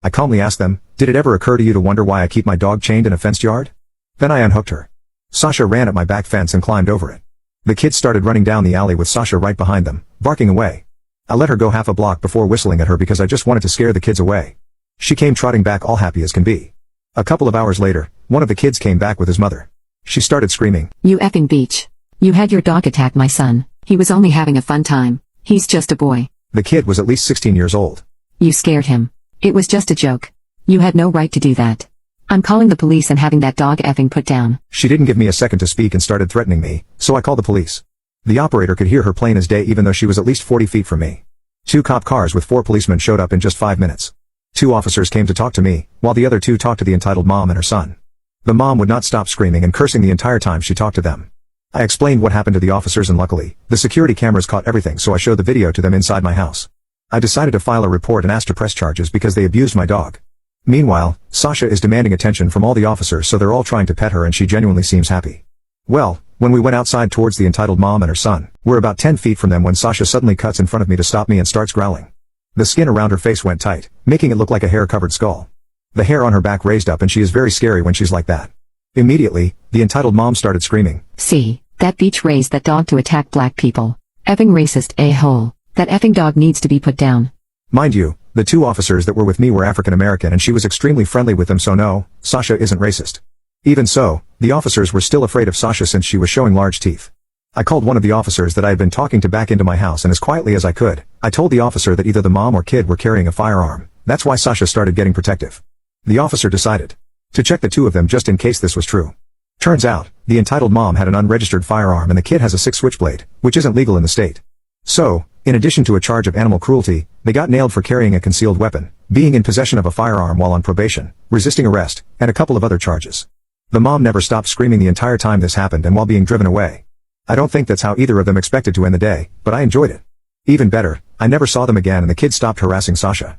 I calmly asked them, "Did it ever occur to you to wonder why I keep my dog chained in a fenced yard?" Then I unhooked her. Sasha ran at my back fence and climbed over it. The kids started running down the alley with Sasha right behind them, barking away. I let her go half a block before whistling at her because I just wanted to scare the kids away. She came trotting back all happy as can be. A couple of hours later, one of the kids came back with his mother. She started screaming, "You effing beach. You had your dog attack my son. He was only having a fun time. He's just a boy." The kid was at least 16 years old. "You scared him. It was just a joke. You had no right to do that. I'm calling the police and having that dog effing put down." She didn't give me a second to speak and started threatening me, so I called the police. The operator could hear her plain as day even though she was at least 40 feet from me. 2 cop cars with 4 policemen showed up in just 5 minutes. 2 officers came to talk to me, while the other 2 talked to the entitled mom and her son. The mom would not stop screaming and cursing the entire time she talked to them. I explained what happened to the officers and luckily, the security cameras caught everything so I showed the video to them inside my house. I decided to file a report and asked to press charges because they abused my dog. Meanwhile, Sasha is demanding attention from all the officers so they're all trying to pet her and she genuinely seems happy. Well, when we went outside towards the entitled mom and her son, we're about 10 feet from them when Sasha suddenly cuts in front of me to stop me and starts growling. The skin around her face went tight, making it look like a hair-covered skull. The hair on her back raised up and she is very scary when she's like that. Immediately, the entitled mom started screaming, "See, that beach raised that dog to attack black people. Effing racist a-hole. That effing dog needs to be put down." Mind you, the 2 officers that were with me were African American and she was extremely friendly with them so no, Sasha isn't racist. Even so, the officers were still afraid of Sasha since she was showing large teeth. I called one of the officers that I had been talking to back into my house and as quietly as I could, I told the officer that either the mom or kid were carrying a firearm. That's why Sasha started getting protective. The officer decided to check the 2 of them just in case this was true. Turns out, the entitled mom had an unregistered firearm and the kid has a 6 switchblade, which isn't legal in the state. So, in addition to a charge of animal cruelty, they got nailed for carrying a concealed weapon, being in possession of a firearm while on probation, resisting arrest, and a couple of other charges. The mom never stopped screaming the entire time this happened and while being driven away. I don't think that's how either of them expected to end the day, but I enjoyed it. Even better, I never saw them again and the kid stopped harassing Sasha.